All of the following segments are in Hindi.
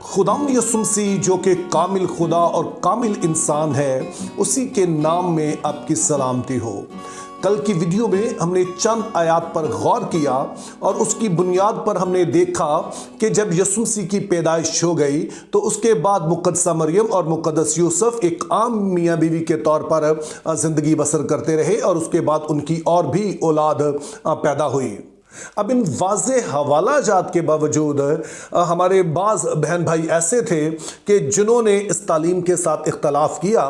खुदाम यसुम मसीह जो कि कामिल खुदा और कामिल इंसान है, उसी के नाम में आपकी सलामती हो। कल की वीडियो में हमने चंद आयात पर गौर किया और उसकी बुनियाद पर हमने देखा कि जब यसुम मसीह की पैदाइश हो गई तो उसके बाद मुकद्दसा मरियम और मुकद्दस यूसुफ एक आम मियाँ बीवी के तौर पर ज़िंदगी बसर करते रहे और उसके बाद उनकी और भी औलाद पैदा हुई। अब इन वाज़े हवाला जात के बावजूद हमारे बाज़ बहन भाई ऐसे थे कि जिन्होंने इस तालीम के साथ इख्तलाफ किया,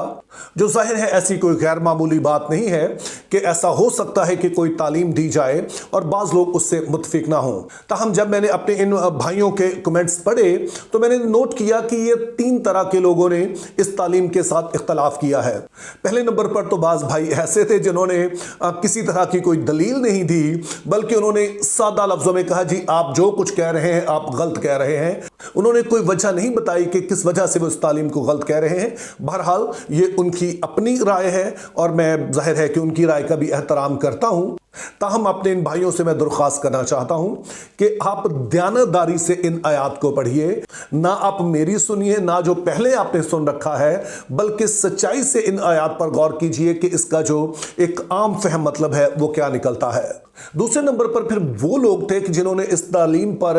जो जाहिर है ऐसी कोई गैर मामूली बात नहीं है कि ऐसा हो सकता है कि कोई तालीम दी जाए और बाज़ लोग उससे मुतफिक ना हों। ताहम जब मैंने अपने इन भाइयों के कमेंट्स पढ़े तो मैंने नोट किया कि ये 3 तरह के लोगों ने इस तालीम के साथ इख्तलाफ किया है। पहले नंबर पर तो बाज़ भाई ऐसे थे जिन्होंने किसी तरह की कोई दलील नहीं दी, बल्कि उन्होंने सादा लफ्जों में कहा, जी आप जो कुछ कह रहे हैं आप गलत कह रहे हैं। उन्होंने कोई वजह नहीं बताई कि किस वजह से वो इस तालीम को गलत कह रहे हैं। बहरहाल ये उनकी अपनी राय है और मैं जाहिर है कि उनकी राय का भी एहतराम करता हूं। ताहम अपने इन भाइयों से मैं दरख्वास्त करना चाहता हूं कि आप दयानतदारी से इन आयात को पढ़िए, ना आप मेरी सुनिए ना जो पहले आपने सुन रखा है, बल्कि सच्चाई से इन आयात पर गौर कीजिए कि इसका जो एक आम फहम मतलब है वो क्या निकलता है। दूसरे नंबर पर फिर वो लोग थे कि जिन्होंने इस तालीम पर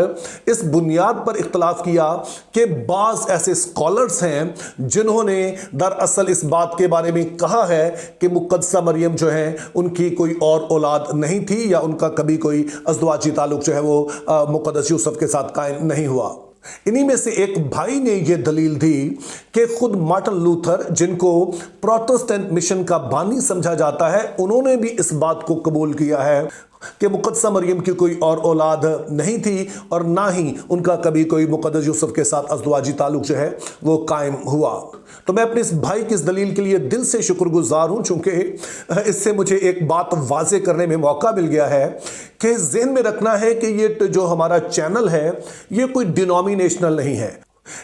इस बुनियाद पर इख्तलाफ किया कि बाज़ ऐसे स्कॉलर्स हैं जिन्होंने दरअसल इस बात के बारे में कहा है कि मुकद्दसा मरियम जो है उनकी कोई और औलाद नहीं थी या उनका कभी कोई अज़दवाजी ताल्लुक जो है वो मुकद्दस यूसुफ के साथ कायम नहीं हुआ। इन्हीं में से एक भाई ने यह दलील दी कि खुद मार्टिन लूथर, जिनको प्रोटेस्टेंट मिशन का बानी समझा जाता है, उन्होंने भी इस बात को कबूल किया है कि मुकद्दसा मरियम की कोई और औलाद नहीं थी और ना ही उनका कभी कोई मुकद्दस यूसुफ के साथ अज़दवाजी ताल्लुक जो है वो कायम हुआ। तो मैं अपने इस भाई की इस दलील के लिए दिल से शुक्रगुजार हूं, चूंकि इससे मुझे एक बात वाज़े करने में मौका मिल गया है कि ज़हन में रखना है कि ये जो हमारा चैनल है ये कोई डिनोमिनेशनल नहीं है।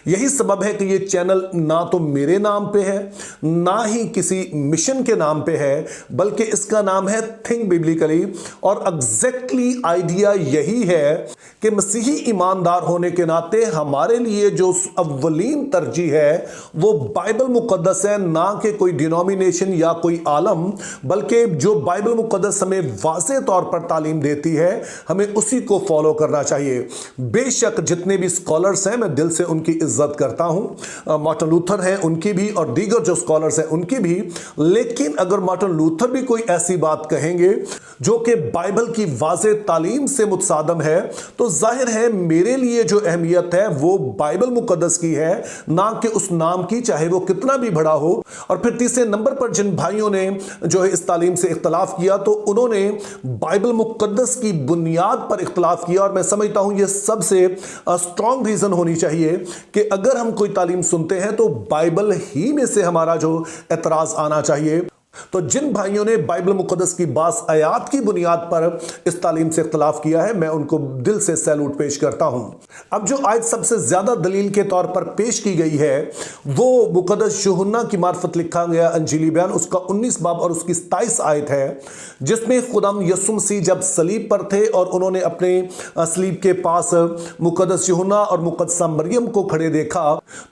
यही सबब है कि ये चैनल ना तो मेरे नाम पे है ना ही किसी मिशन के नाम पे है, बल्कि इसका नाम है थिंक बिब्लिकली। और एग्जैक्टली आइडिया यही है कि मसीही ईमानदार होने के नाते हमारे लिए जो अव्वलीन तरजीह है वो बाइबल मुकद्दस है, ना कि कोई डिनोमिनेशन या कोई आलम, बल्कि जो बाइबल मुकद्दस हमें वाज़े तौर पर तालीम देती है हमें उसी को फॉलो करना चाहिए। बेशक जितने भी स्कॉलर्स हैं मैं दिल से उनकी इज्जत करता हूं, मार्टिन लूथर हैं उनकी भी और दीगर जो स्कॉलर्स हैं उनकी भी, लेकिन अगर मार्टिन लूथर भी कोई ऐसी बात कहेंगे जो कि बाइबल की वाज़े तालीम से मुतसादम है तो जाहिर है मेरे लिए जो अहमियत है वो बाइबल मुकद्दस की है, ना कि उस नाम की, चाहे वो कितना भी बड़ा हो। और फिर तीसरे नंबर पर जिन भाइयों ने जो है इस तालीम से इख्तलाफ किया तो उन्होंने बाइबल मुकद्दस की बुनियाद पर इख्तलाफ किया, और मैं समझता हूं यह सबसे स्ट्रॉन्ग रीजन होनी चाहिए कि अगर हम कोई तालीम सुनते हैं तो बाइबल ही में से हमारा जो एतराज आना चाहिए। तो जिन भाइयों ने बाइबल मुकद्दस की बास आयात की बुनियाद पर इस तालीम से इख्तलाफ किया है मैं उनको दिल से सैल्यूट पेश करता हूं। अब जो आयत सबसे ज्यादा दलील के तौर पर पेश की गई है वो मुकद्दस यूहन्ना की मार्फत लिखा गया अंजीली बयान, उसका 19 बाब और उसकी 27 आयत है, जिसमें खुदाम यसुम मसीह जब सलीब पर थे और उन्होंने अपने सलीब के पास मुकद्दस यूहन्ना और मुकद्दसा मरियम को खड़े देखा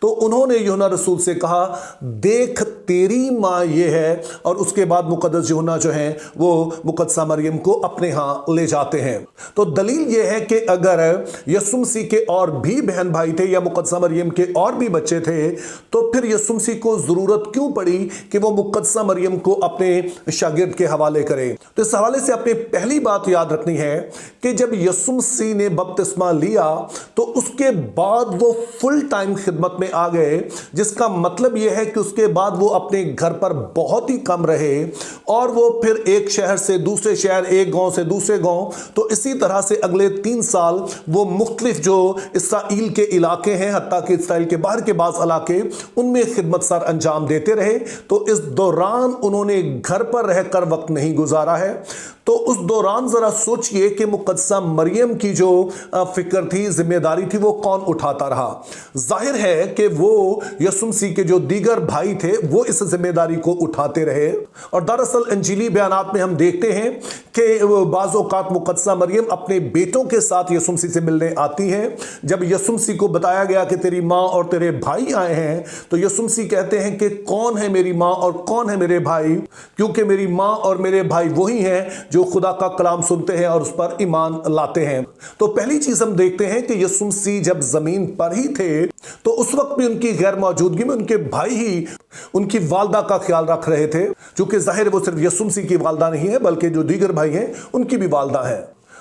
तो उन्होंने यूहन्ना रसूल से कहा, देख तेरी मां ये है, और उसके बाद मुकद्दस यूहन्ना जो है वो मुकद्दसा मरियम को अपने यहां ले जाते हैं। तो दलील ये है कि अगर यसुम मसीह के और भी बहन भाई थे या मुकद्दसा मरियम के और भी बच्चे थे तो फिर यसुम मसीह को जरूरत क्यों पड़ी कि वो मुकद्दसा मरियम को अपने शागिर्द के हवाले करे। तो इस हवाले से अपनी पहली बात याद रखनी है कि जब यसुम मसीह ने बपतिस्मा लिया तो उसके बाद वो फुल टाइम खिदमत में आ गए, जिसका मतलब यह है कि उसके बाद वो अपने घर पर बहुत ही कम रहे और वो फिर एक शहर से दूसरे शहर, एक गांव से दूसरे गांव, तो इसी तरह से अगले 3 साल वो मुख्तलिफ जो इसराइल के इलाके हैं, हत्ता कि इसराइल के बाहर के बाज़ इलाके, उनमें खिदमत सर अंजाम देते रहे। तो इस दौरान उन्होंने घर पर रहकर वक्त नहीं गुजारा है। तो उस दौरान जरा सोचिए कि मुकद्दसा मरियम की जो फिक्र थी, जिम्मेदारी थी, वो कौन उठाता रहा। जाहिर है कि वो यसुम मसीह के जो दीगर भाई थे वो इस जिम्मेदारी को उठाते रहे और दरअसल इंजीली बयानात में हम देखते हैं कि बाज़ औक़ात मुक़द्दसा मरियम अपने बेटों के साथ यीशु मसीह से मिलने आती हैं। जब यीशु मसीह को बताया गया कि तेरी माँ और तेरे भाई आए हैं, तो यीशु मसीह कहते हैं कि कौन है मेरी माँ और कौन है मेरे भाई, क्योंकि मेरी माँ और मेरे भाई वही हैं जो खुदा का कलाम सुनते हैं और उस पर ईमान लाते हैं। तो पहली चीज हम देखते हैं कि यीशु मसीह जब जमीन पर ही थे तो उस वक्त भी उनकी गैर मौजूदगी में उनके भाई ही उनकी वालदा का ख्याल रख रहे थे, क्योंकि जाहिर वो सिर्फ यीशु मसीह की वालदा नहीं है बल्कि जो दीगर भाई हैं उनकी भी वालदा है।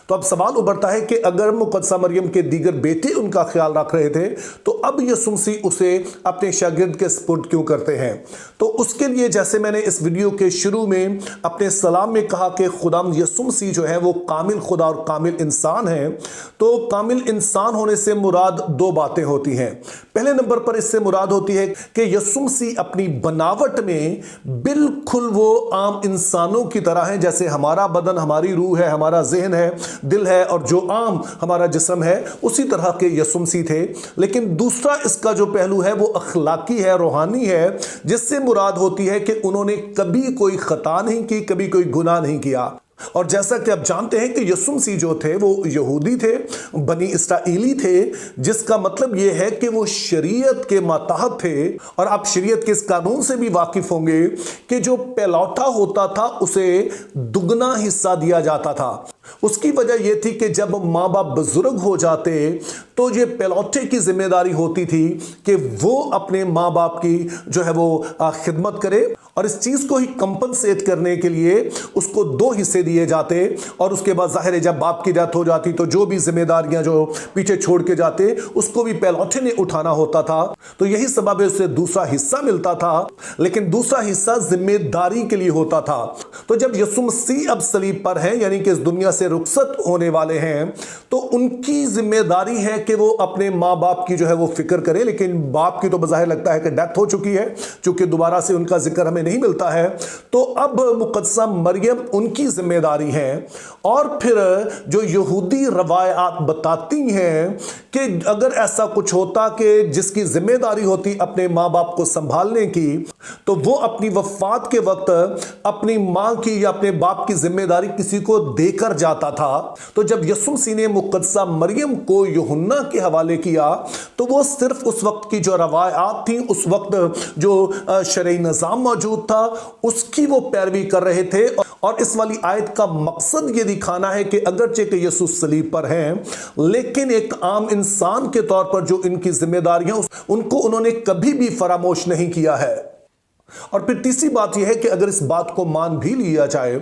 तो अब सवाल उभरता है कि अगर मुक़द्दसा मरियम के दीगर बेटे उनका ख्याल रख रहे थे तो अब यीशु मसीह उसे अपने शागिर्द के सुपुर्द क्यों करते हैं। तो उसके लिए जैसे मैंने इस वीडियो के शुरू में अपने सलाम में कहा कि खुदाम यीशु मसीह जो है वो कामिल खुदा और कामिल इंसान है, तो कामिल इंसान होने से मुराद दो बातें होती हैं। पहले नंबर पर इससे मुराद होती है कि यीशु मसीह अपनी बनावट में बिल्कुल वो आम इंसानों की तरह है, जैसे हमारा बदन, हमारी रूह है, हमारा जहन है, दिल है और जो आम हमारा जिस्म है, उसी तरह के यीशु मसीह थे। लेकिन दूसरा इसका जो पहलू है वो अखलाकी है, रूहानी है, जिससे मुराद होती है कि उन्होंने कभी कोई खता नहीं की, कभी कोई गुनाह नहीं किया। और जैसा कि आप जानते हैं कि यीशु मसीह जो थे वो यहूदी थे, बनी इसराइली थे, जिसका मतलब ये है कि वो शरीयत के मातहत थे। और आप शरीयत के इस कानून से भी वाकिफ होंगे कि जो पहलौठा होता था उसे दुगना हिस्सा दिया जाता था। उसकी वजह यह थी कि जब माँ बाप बुजुर्ग हो जाते तो ये पहलौठे की जिम्मेदारी होती थी कि वो अपने माँ बाप की जो है वो खिदमत करे, और इस चीज को ही कंपनसेट करने के लिए उसको दो हिस्से दिए जाते। और उसके बाद जाहिर है जब बाप की डेथ हो जाती तो जो भी जिम्मेदारियां जो पीछे छोड़ के जाते उसको भी पहलौठे ने उठाना होता था। तो यही सबब है उसे दूसरा हिस्सा मिलता था, लेकिन दूसरा हिस्सा जिम्मेदारी के लिए होता था। तो जब यीशु मसीह अब सलीब पर हैं, यानी कि इस दुनिया से रुखसत होने वाले हैं, तो उनकी जिम्मेदारी है कि वो अपने माँ बाप की जो है वो फिक्र करे। लेकिन बाप की तो बज़ाहिर लगता है कि डेथ हो चुकी है, चूंकि दोबारा से उनका जिक्र हमें नहीं मिलता है। तो अब मुक़द्दसा मरियम उनकी जिम्मेदारी है। और फिर जो यहूदी रवायात बताती हैं कि अगर ऐसा कुछ होता कि जिसकी जिम्मेदारी होती अपने माँ बाप को संभालने की, तो वो अपनी वफात के वक्त अपनी माँ की या अपने बाप की जिम्मेदारी किसी को देकर जाता था। तो जब यीशु मसीह ने मुक़द्दसा मरियम को यूहन्ना के हवाले किया तो वो सिर्फ उस वक्त की जो रवायात थी, उस वक्त जो शरई निज़ाम मौजूद था, उसकी वो पैरवी कर रहे थे। और इस वाली आयत का मकसद ये दिखाना है कि अगरचे कि यीशु सलीब पर हैं, लेकिन एक आम इंसान के तौर पर जो इनकी जिम्मेदारियां उनको उन्होंने कभी भी फरामोश नहीं किया है। और फिर तीसरी बात यह है कि अगर इस बात को मान भी लिया जाए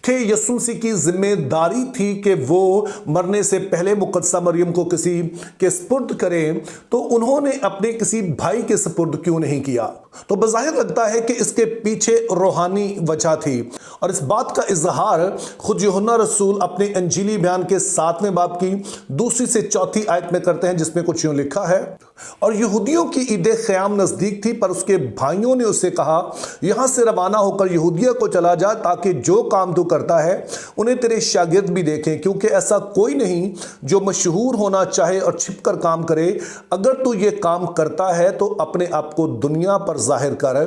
कि यीशु मसीह की जिम्मेदारी थी कि वो मरने से पहले मुक़द्दसा मरियम को किसी के सुपुर्द करें, तो उन्होंने अपने किसी भाई के सुपुर्द क्यों नहीं किया। तो बज़ाहिर लगता है कि इसके पीछे रूहानी वजह थी। और इस बात का इजहार खुद यूहन्ना रसूल अपने इंजीली बयान के 7वें बाब की 2 से 4 आयत में करते हैं, जिसमें कुछ यूं लिखा है, और यहूदियों की ईद क़याम नज़दीक थी, पर उसके भाइयों ने उससे कहा, यहां से रवाना होकर यहूदिया को चला जा, ताकि जो काम तू करता है उन्हें तेरे शागिर्द भी देखें, क्योंकि ऐसा कोई नहीं जो मशहूर होना चाहे और छिपकर काम करे। अगर तू ये काम करता है तो अपने आप को दुनिया पर जाहिर कर,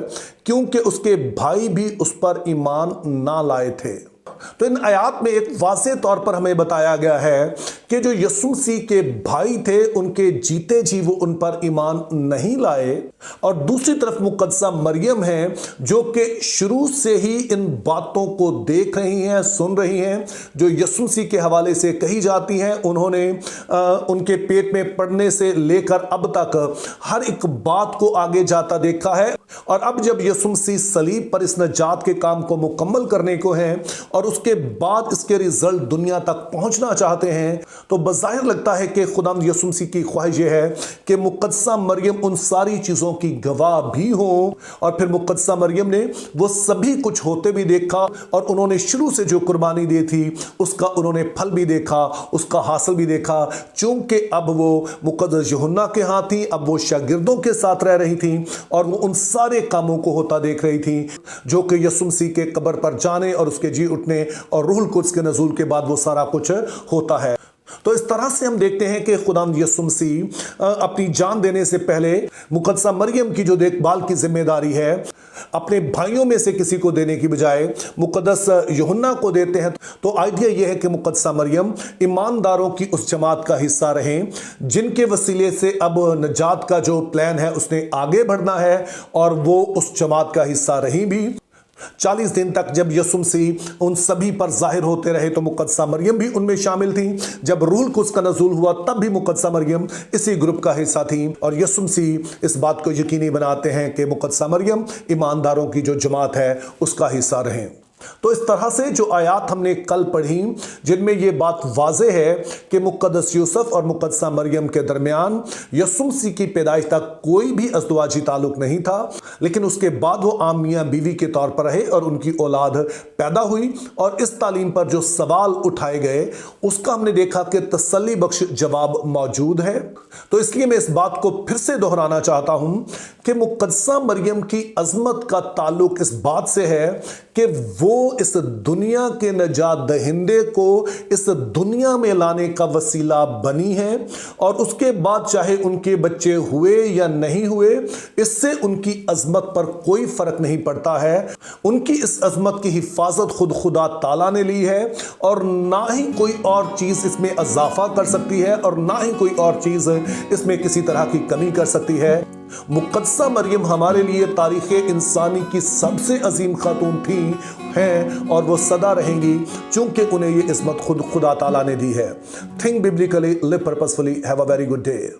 क्योंकि उसके भाई भी उस पर ईमान ना लाए थे। तो इन आयात में एक वाज़ेह तौर पर हमें बताया गया है कि जो यीशु मसीह के भाई थे उनके जीते जी वो उन पर ईमान नहीं लाए, और दूसरी तरफ मुक़द्दसा मरियम है जो कि शुरू से ही इन बातों को देख रही हैं, सुन रही हैं, जो यीशु मसीह के हवाले से कही जाती हैं। उन्होंने उनके पेट में पड़ने से लेकर अब तक हर एक बात को आगे जाता देखा है। और अब जब यीशु मसीह सलीब पर इस नजात के काम को मुकम्मल करने को हैं और उसके बाद इसके रिजल्ट दुनिया तक पहुंचना चाहते हैं, तो बज़ाहिर लगता है कि खुदावंद यीशु मसीह की ख्वाहिश यह है कि मुक़द्दसा मरियम उन सारी चीज़ों की गवाह भी हो। और फिर मुक़द्दसा मरियम ने वो सभी कुछ होते भी देखा, और उन्होंने शुरू से जो कुर्बानी दी थी उसका उन्होंने फल भी देखा, उसका हासिल भी देखा। चूंकि अब वो मुक़द्दस यूहन्ना के हाथ थी, अब वो शागिर्दों के साथ रह रही थी, और वो उन सारे कामों को होता देख रही थी जो कि यीशु मसीह के कब्र पर जाने और उसके जी उठने और रूहुल कुद्स के नज़ूल के बाद वो सारा कुछ होता है। तो इस तरह से हम देखते हैं कि खुदावंद यीशु मसीह अपनी जान देने से पहले मुक़द्दसा मरियम की जो देखभाल की जिम्मेदारी है अपने भाइयों में से किसी को देने की बजाय मुकद्दस यूहन्ना को देते हैं। तो आइडिया यह है कि मुकद्दसा मरियम ईमानदारों की उस जमात का हिस्सा रहें जिनके वसीले से अब निजात का जो प्लान है उसने आगे बढ़ना है, और वो उस जमात का हिस्सा रही भी। 40 दिन तक जब यीशु मसीह उन सभी पर जाहिर होते रहे तो मुकद्दसा मरियम भी उनमें शामिल थी। जब रूह कुद्स का नज़ूल हुआ तब भी मुकद्दसा मरियम इसी ग्रुप का हिस्सा थी। और यीशु मसीह इस बात को यकीनी बनाते हैं कि मुकद्दसा मरियम ईमानदारों की जो जमात है उसका हिस्सा रहें। तो इस तरह से जो आयात हमने कल पढ़ी जिनमें यह बात वाज़ेह है कि मुक़द्दस यूसुफ और मुक़द्दसा मरियम के दरमियान यीशु मसीह की पैदाइश तक कोई भी अज़दवाजी ताल्लुक नहीं था, लेकिन उसके बाद वो आम मियाँ बीवी के तौर पर रहे और उनकी औलाद पैदा हुई। और इस तालीम पर जो सवाल उठाए गए उसका हमने देखा कि तसल्ली बख्श जवाब मौजूद है। तो इसलिए मैं इस बात को फिर से दोहराना चाहता हूं कि मुक़द्दसा मरियम की अजमत का ताल्लुक इस बात से है कि वो इस दुनिया के नजात दहिंदे को इस दुनिया में लाने का वसीला बनी है। और उसके बाद चाहे उनके बच्चे हुए या नहीं हुए, इससे उनकी अजमत पर कोई फर्क नहीं पड़ता है। उनकी इस अजमत की हिफाजत खुद खुदा ताला ने ली है, और ना ही कोई और चीज इसमें इजाफा कर सकती है और ना ही कोई और चीज इसमें किसी तरह की कमी कर सकती है। मुक़द्दसा मरियम हमारे लिए तारीख़ इंसानी की सबसे अजीम खातून थी, हैं, और वो सदा रहेंगी चूंकि उन्हें ये इस्मत खुद खुदा ताला ने दी है। Think biblically, live purposefully, have a very good day.